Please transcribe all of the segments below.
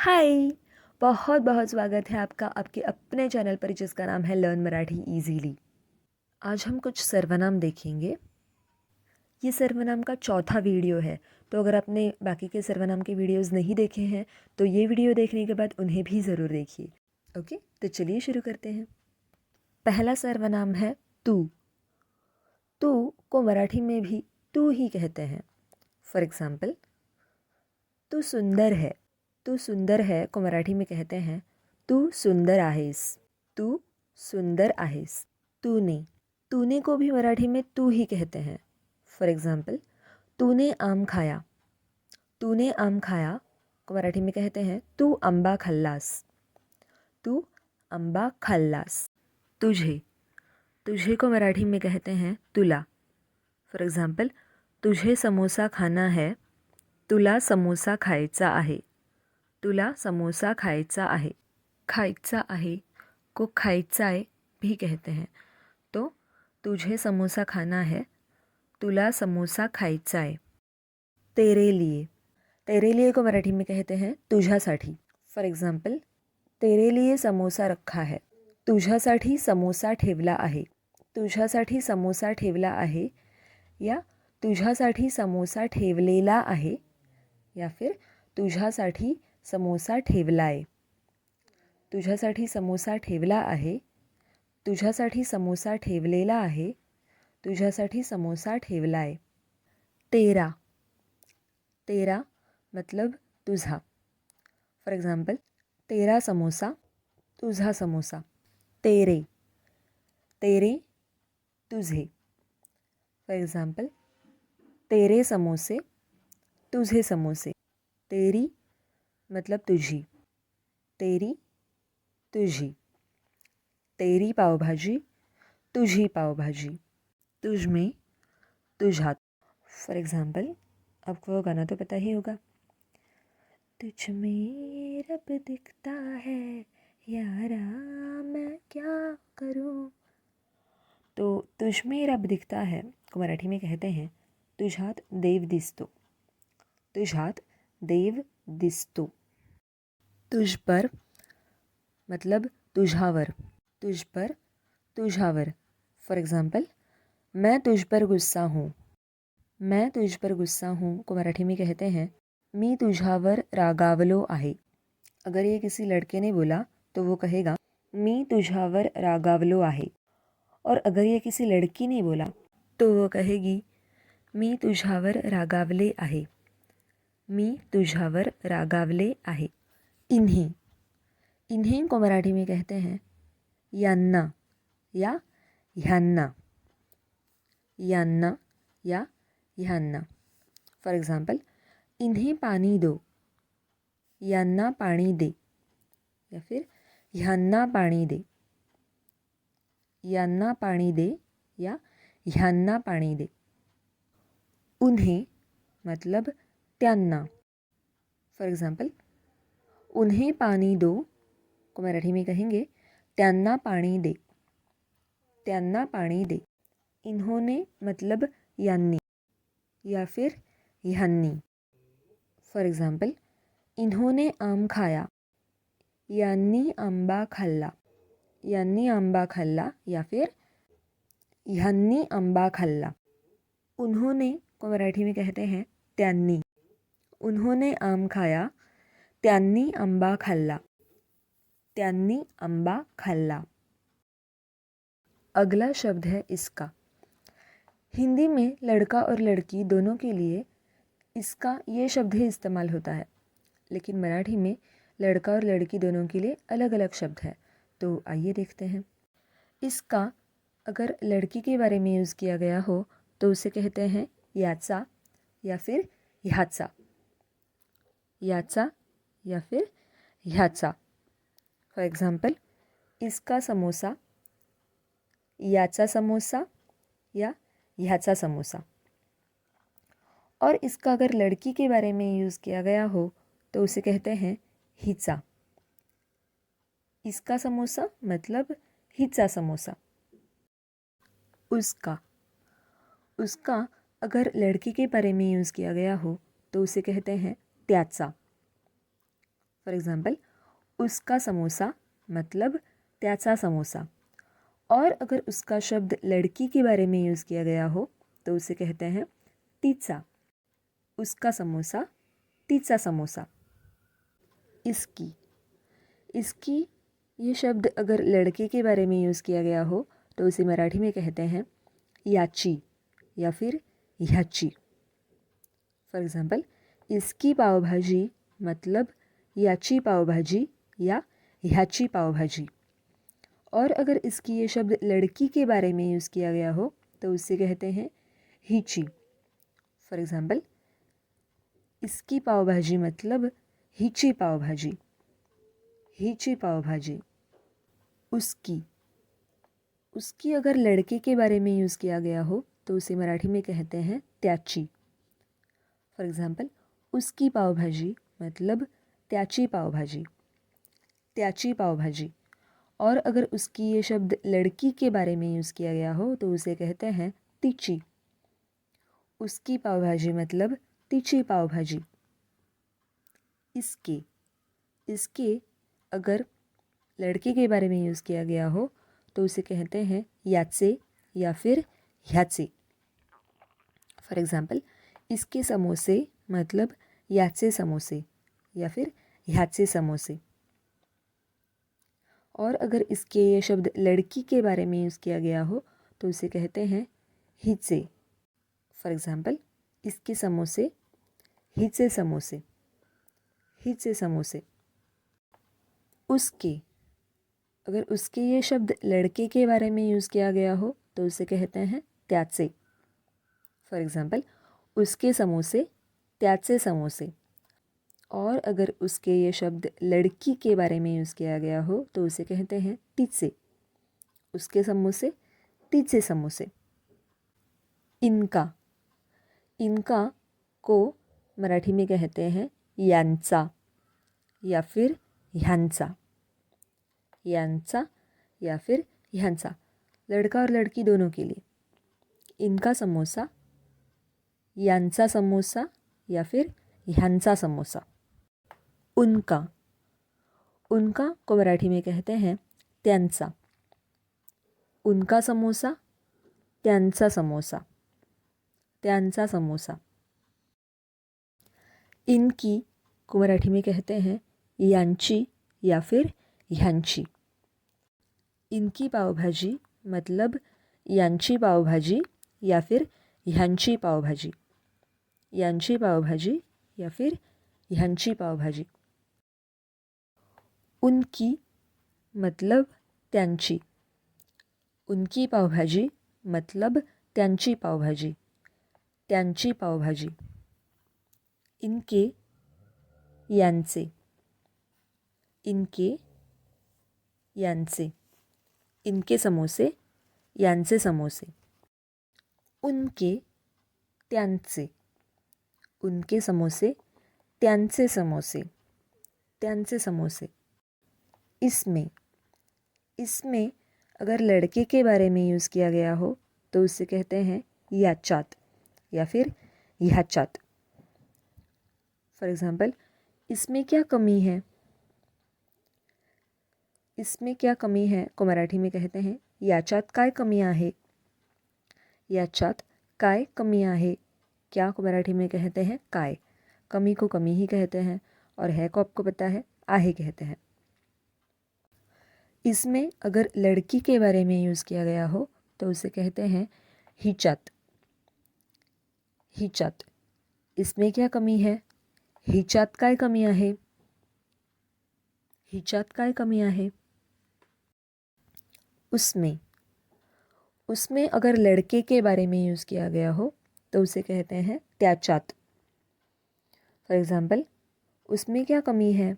हाय। बहुत बहुत स्वागत है आपका आपके अपने चैनल पर जिसका नाम है लर्न मराठी इजीली। आज हम कुछ सर्वनाम देखेंगे। ये सर्वनाम का चौथा वीडियो है, तो अगर आपने बाकी के सर्वनाम के वीडियोस नहीं देखे हैं तो ये वीडियो देखने के बाद उन्हें भी ज़रूर देखिए। ओके, तो चलिए शुरू करते हैं। पहला सर्वनाम है तू। तू को मराठी में भी तू ही कहते हैं। फॉर एग्ज़ाम्पल, तू सुंदर है। तू सुंदर है को मराठी में कहते हैं तू सुंदर आहेस। तू सुंदर आहेस। तूने। तूने को भी मराठी में तू ही कहते हैं। फॉर एग्ज़ाम्पल, तूने आम खाया। तूने आम खाया को मराठी में कहते हैं तू आंबा खाल्लास। तू आंबा खाल्लास। तुझे। तुझे को मराठी में कहते हैं तुला। फॉर एग्ज़ाम्पल, तुझे समोसा खाना है। तुला समोसा खायचा आहे। तुला समोसा खायचा आहे। खायचा आहे को खायचा आहे भी कहते हैं। तो तुझे समोसा खाना है, तुला समोसा खायचा आहे। तेरे लिए। तेरे लिए को मराठी में कहते हैं तुझ्यासाठी। फॉर एग्ज़ाम्पल, तेरे लिए समोसा रखा है। तुझ्यासाठी समोसा ठेवला आहे। तुझ्यासाठी समोसा ठेवला आहे या तुझ्यासाठी समोसा ठेवलेला आहे या फिर तुझ्यासाठी समोसा ठेवलाय। तुझ्यासाठी समोसा ठेवला आहे, तुझ्यासाठी समोसा ठेवलेला आहे, तुझ्यासाठी समोसा ठेवलाय। तेरा। तेरा मतलब तुझा। फॉर एग्ज़ाम्पल, तेरा समोसा, तुझा समोसा। तेरे। तेरे तुझे। फॉर एग्ज़ाम्पल, तेरे समोसे, तुझे समोसे। तेरी मतलब तुझी। तेरी तुझी। तेरी पावभाजी, तुझी पावभाजी। तुझ में, तुझात। फॉर एग्ज़ाम्पल, आपको वो गाना तो पता ही होगा। तुझ में रब दिखता है यारा मैं क्या करूं। तो तुझ में रब दिखता है को मराठी में कहते हैं तुझात देव दिसतो। तुझात देव दिसतो। तुझ पर मतलब तुझावर। तुझ पर, तुझावर। फॉर एग्ज़ाम्पल, मैं तुझ पर गुस्सा हूँ। मैं तुझ पर गुस्सा हूँ को मराठी में कहते हैं मी तुझावर रागावलो आहे। अगर ये किसी लड़के ने बोला तो वो कहेगा मी तुझावर रागावलो आहे। और अगर ये किसी लड़की ने बोला तो वो कहेगी मी तुझावर रागावले आहे। मी तुझावर रागावले आहे। इन्हें। इन्हें को मराठी में कहते हैं यांना या ह्यांना। यांना या ह्यांना। फॉर एग्ज़ाम्पल, इन्हें पानी दो। यांना पाणी दे या फिर ह्यांना पाणी दे। यांना पाणी दे या ह्यांना पाणी दे। उन्हें मतलब त्यांना। फॉर एग्ज़ाम्पल, उन्हें पानी दो को मराठी में कहेंगे त्यांना पाणी दे। त्यांना पाणी दे। इन्होंने मतलब यांनी या फिर ह्यांनी। फॉर एग्ज़ाम्पल, इन्होंने आम खाया। यांनी आंबा खाल्ला। यांनी आंबा खाल्ला या फिर ह्यांनी आंबा खाल्ला। उन्होंने को मराठी में कहते हैं त्यांनी। उन्होंने आम खाया, त्यांनी आंबा खाल्ला। त्यांनी आंबा खाल्ला। अगला शब्द है इसका। हिंदी में लड़का और लड़की दोनों के लिए इसका ये शब्द ही इस्तेमाल होता है, लेकिन मराठी में लड़का और लड़की दोनों के लिए अलग अलग शब्द है। तो आइए देखते हैं। इसका अगर लड़की के बारे में यूज़ किया गया हो तो उसे कहते हैं याचा या फिर ह्याचा। याचा या फिर ह्याचा। फॉर एग्ज़ाम्पल, इसका समोसा, याचा समोसा या ह्याचा समोसा। और इसका अगर लड़की के बारे में यूज़ किया गया हो तो उसे कहते हैं हिचा। इसका समोसा मतलब हिचा समोसा। उसका। उसका अगर लड़की के बारे में यूज़ किया गया हो तो उसे कहते हैं त्याचा। फॉर एग्ज़ाम्पल, उसका समोसा मतलब त्याचा समोसा। और अगर उसका शब्द लड़की के बारे में यूज़ किया गया हो तो उसे कहते हैं तीचा। उसका समोसा, तीचा समोसा। इसकी, इसकी ये शब्द अगर लड़के के बारे में यूज़ किया गया हो तो उसे मराठी में कहते हैं याची या फिर ह्याची। फॉर एग्ज़ाम्पल, इसकी पावभाजी मतलब याची पावभाजी या ह्याची पावभाजी। और अगर इसकी ये शब्द लड़की के बारे में यूज़ किया गया हो तो उसे कहते हैं हिची। फॉर एग्ज़ाम्पल, इसकी पावभाजी मतलब हिची पावभाजी, हिची पावभाजी। उसकी, उसकी अगर लड़के के बारे में यूज़ किया गया हो तो उसे मराठी में कहते हैं त्याची। फॉर एग्ज़ाम्पल, उसकी पावभाजी मतलब त्याची पावभाजी, त्याची पावभाजी। और अगर उसकी ये शब्द लड़की के बारे में यूज़ किया गया हो तो उसे कहते हैं तिची। उसकी पावभाजी मतलब तिची पावभाजी। इसके, इसके अगर लड़के के बारे में यूज़ किया गया हो तो उसे कहते हैं याचे या फिर ह्याचे। फॉर एग्ज़ाम्पल, इसके समोसे मतलब याचे समोसे या फिर ह्याचे समोसे। और अगर इसके ये शब्द लड़की के बारे में यूज़ किया गया हो तो उसे कहते हैं हिचे। फॉर एग्ज़ाम्पल, इसके समोसे, हिचे समोसे, हिचे समोसे। उसके, अगर उसके ये शब्द लड़के के बारे में यूज़ किया गया हो तो उसे कहते हैं त्याचे। फॉर एग्ज़ाम्पल, उसके समोसे, त्याचे समोसे। और अगर उसके ये शब्द लड़की के बारे में यूज़ किया गया हो तो उसे कहते हैं तिचे। उसके समोसे, तिचे समोसे। इनका, इनका को मराठी में कहते हैं यांचा या फिर ह्यांचा, यांचा या फिर ह्यांचा। लड़का और लड़की दोनों के लिए। इनका समोसा, यांचा समोसा या फिर ह्यांचा समोसा। उनका, उनका को मराठी में कहते हैं त्यांचा। उनका समोसा, त्यांचा समोसा, त्यांचा समोसा। इनकी को मराठी में कहते हैं यांची या फिर ह्यांची। इनकी पावभाजी मतलब यांची पावभाजी या फिर ह्यांची पावभाजी, यांची पावभाजी या फिर ह्यांची पावभाजी। उनकी मतलब त्यांची। उनकी पावभाजी मतलब त्यांची पावभाजी, त्यांची पावभाजी। इनके, यांचे, इनके, यांचे। इनके समोसे, यांचे समोसे। उनके, त्यांचे। उनके समोसे, त्यांचे समोसे, त्यांचे समोसे। इसमें, इसमें अगर लड़के के बारे में यूज़ किया गया हो तो उसे कहते हैं याचात या फिर ह्याचात। फॉर एग्ज़ाम्पल, इसमें क्या कमी है, इसमें क्या कमी है को मराठी में कहते हैं याचात काय कमी आहे। याचात काय कमी आहे। क्या को मराठी में कहते हैं काय। कमी को कमी ही कहते हैं और है को आपको पता है आहे कहते हैं। इसमें अगर लड़की के बारे में यूज़ किया गया हो तो उसे कहते हैं हिचात, हिचात। इसमें क्या कमी है, हिचात काय कमी आहे, हिचात काय कमी आहे। उसमें, उसमें अगर लड़के के बारे में यूज़ किया गया हो तो उसे कहते हैं त्याचात। फॉर एग्ज़ाम्पल, उसमें क्या कमी है,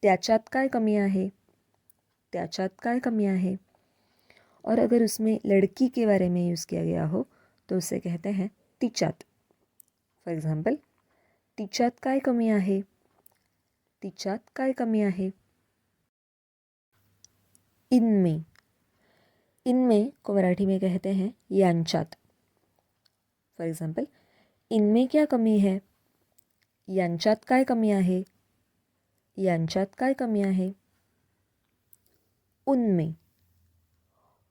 त्याचात काय कमी आहे, त्याचात काय कमी आहे। और अगर उसमें लड़की के बारे में यूज़ किया गया हो तो उसे कहते हैं तिचात। फॉर एग्ज़ाम्पल, तिच्यात काय कमी आहे, तिच्यात काय कमी आहे। इनमें, इनमें को मराठी में कहते हैं यांच्यात। फॉर एग्ज़ाम्पल, इनमें क्या कमी है, यांच्यात काय कमी आहे, यांच्यात काय कमी आहे? उनमें,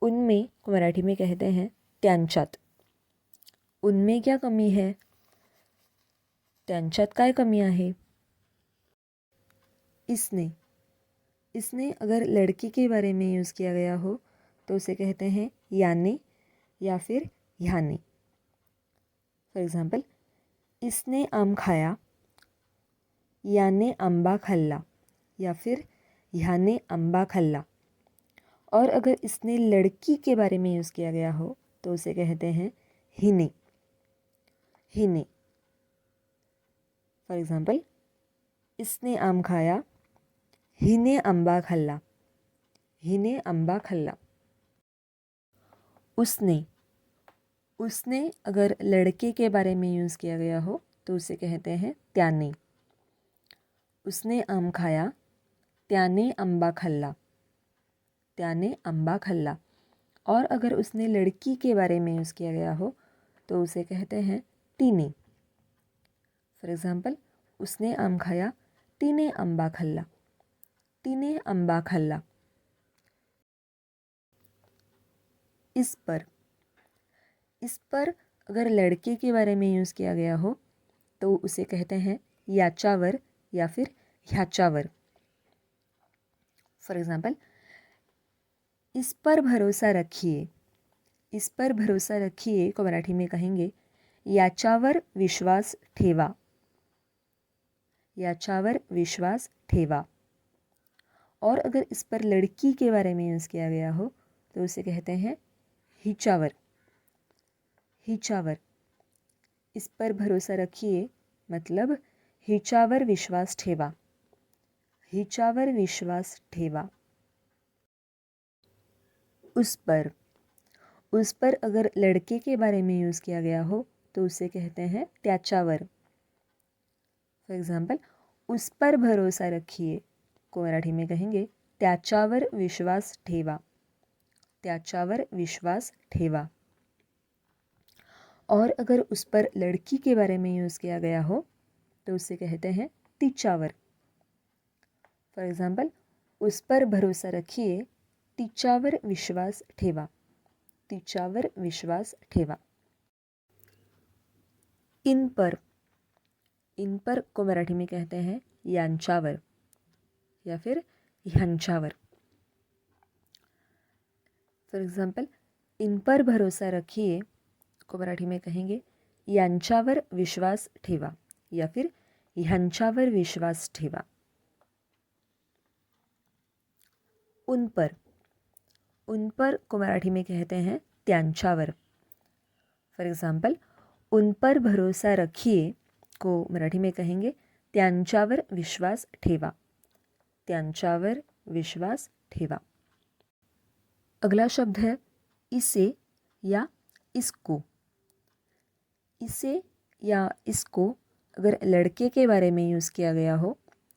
उनमें को मराठी में कहते हैं त्यांच्यात। उनमें क्या कमी है? त्यांच्यात काय कमी आहे? इसने, इसने अगर लड़की के बारे में यूज़ किया गया हो तो उसे कहते हैं याने या फिर ह्याने। फॉर एग्ज़ाम्पल, इसने आम खाया, याने आंबा खाल्ला या फिर ह्याने आंबा खाल्ला। और अगर इसने लड़की के बारे में यूज़ किया गया हो तो उसे कहते हैं हिने, हिने। फॉर एग्ज़ाम्पल, इसने आम खाया, हिने आंबा खाल्ला, हिने आंबा खाल्ला। उसने, उसने अगर लड़के के बारे में यूज़ किया गया हो तो उसे कहते हैं त्याने। उसने आम खाया, त्याने आंबा खाल्ला, त्याने आंबा खाल्ला। और अगर उसने लड़की के बारे में यूज़ किया गया हो तो उसे कहते हैं तिने। फॉर एग्ज़ाम्पल, उसने आम खाया, तिने आंबा खाल्ला, तिने आंबा खाल्ला। इस पर, इस पर अगर लड़के के बारे में यूज़ किया गया हो तो उसे कहते हैं याच्यावर या फिर ह्याच्यावर। फॉर एग्ज़ाम्पल, इस पर भरोसा रखिए, इस पर भरोसा रखिए को मराठी में कहेंगे याच्यावर विश्वास ठेवा, याच्यावर विश्वास ठेवा। और अगर इस पर लड़की के बारे में यूज़ किया गया हो तो उसे कहते हैं हिच्यावर, हिच्यावर। इस पर भरोसा रखिए मतलब हिच्यावर विश्वास ठेवा, हिच्यावर विश्वास ठेवा। उस पर, उस पर अगर लड़के के बारे में यूज़ किया गया हो तो उसे कहते हैं त्याच्यावर। फॉर एग्ज़ाम्पल, उस पर भरोसा रखिए को मराठी में कहेंगे त्याच्यावर विश्वास ठेवा, त्याच्यावर विश्वास ठेवा। और अगर उस पर लड़की के बारे में यूज़ किया गया हो तो उसे कहते हैं तिच्यावर। फॉर एग्ज़ाम्पल, उस पर भरोसा रखिए, तिच्यावर विश्वास ठेवा, तिच्यावर विश्वास ठेवा। इन पर, इन पर को मराठी में कहते हैं यांच्यावर या फिर ह्यांच्यावर। फॉर एग्ज़ाम्पल, इन पर भरोसा रखिए को मराठी में कहेंगे यांच्यावर विश्वास ठेवा या फिर ह्यांच्यावर विश्वास ठेवा। उन पर को मराठी में कहते हैं त्यांच्यावर। फॉर एग्ज़ाम्पल, उन पर भरोसा रखिए को मराठी में कहेंगे त्यांच्यावर विश्वास ठेवा, त्यांच्यावर विश्वास ठेवा। अगला शब्द है इसे या इसको। इसे या इसको अगर लड़के के बारे में यूज़ किया गया हो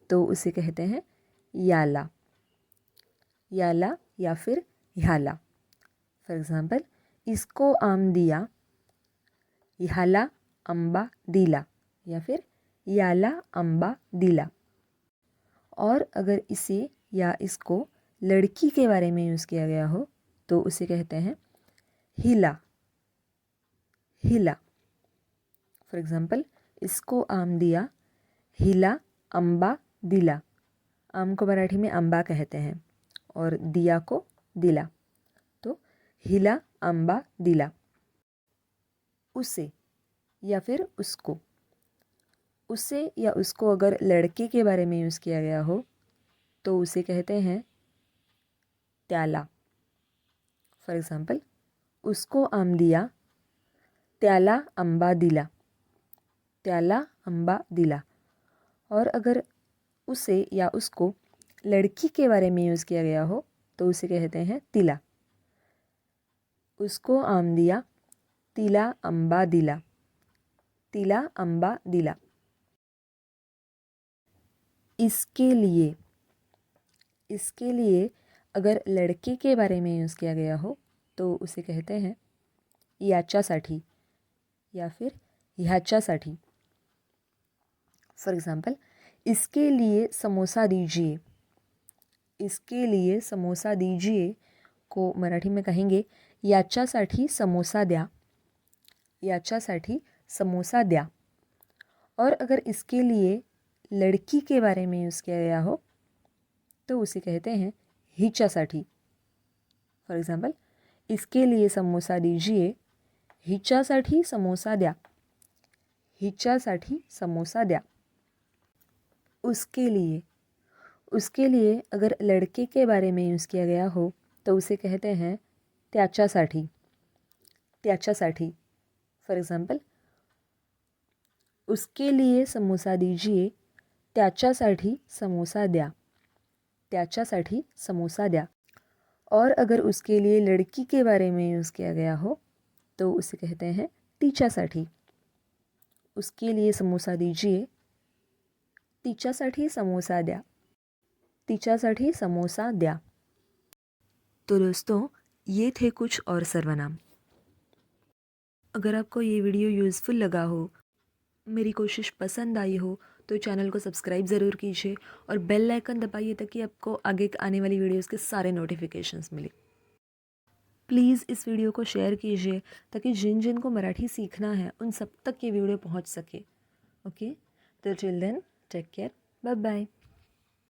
तो उसे कहते हैं याला, याला या फिर ह्याला। फॉर एग्ज़ाम्पल, इसको आम दिया, ह्याला आंबा दिला या फिर याला आंबा दिला। और अगर इसे या इसको लड़की के बारे में यूज़ किया गया हो तो उसे कहते हैं हिला, हिला। फॉर एग्ज़ाम्पल, इसको आम दिया, हिला आंबा दिला। आम को मराठी में आंबा कहते हैं और दिया को दिला, तो हिला आंबा दिला। उसे या फिर उसको, उसे या उसको अगर लड़के के बारे में यूज़ किया गया हो तो उसे कहते हैं त्याला। फॉर एग्ज़ाम्पल, उसको आम दिया, त्याला आंबा दिला, त्याला आंबा दिला। और अगर उसे या उसको लड़की के बारे में यूज़ किया गया हो तो उसे कहते हैं तिला। उसको आम दिया, तिला आंबा दिला, तिला आंबा दिला। इसके लिए, इसके लिए अगर लड़के के बारे में यूज़ किया गया हो तो उसे कहते हैं याच्यासाठी या फिर ह्याच्यासाठी। फॉर एग्ज़ाम्पल, इसके लिए समोसा दीजिए, इसके लिए समोसा दीजिए को मराठी में कहेंगे याच्यासाठी समोसा द्या, याच्यासाठी समोसा द्या। और अगर इसके लिए लड़की के बारे में यूज़ किया गया हो तो उसे कहते हैं हिच्यासाठी। फॉर एग्जाम्पल, इसके लिए समोसा दीजिए, हिच्यासाठी समोसा द्या, हिच्यासाठी समोसा द्या। उसके लिए, उसके लिए अगर लड़के के बारे में यूज़ किया गया हो तो उसे कहते हैं त्याच्यासाठी, त्याच्यासाठी। फॉर एग्जाम्पल, उसके लिए समोसा दीजिए, त्याच्यासाठी समोसा द्या, त्याच्यासाठी समोसा द्या। और अगर उसके लिए लड़की के बारे में यूज़ किया गया हो तो उसे कहते हैं तिच्यासाठी, उसके लिए समोसा दीजिए, तिच्यासाठी समोसा द्या, तिच्यासाठी समोसा द्या। तो दोस्तों, ये थे कुछ और सर्वनाम। अगर आपको ये वीडियो यूज़फुल लगा हो, मेरी कोशिश पसंद आई हो, तो चैनल को सब्सक्राइब ज़रूर कीजिए और बेल आइकन दबाइए ताकि आपको आगे आने वाली वीडियोस के सारे नोटिफिकेशंस मिले। प्लीज़ इस वीडियो को शेयर कीजिए ताकि जिन जिन को मराठी सीखना है उन सब तक ये वीडियो पहुंच सके। ओके, तो till then take care, bye bye.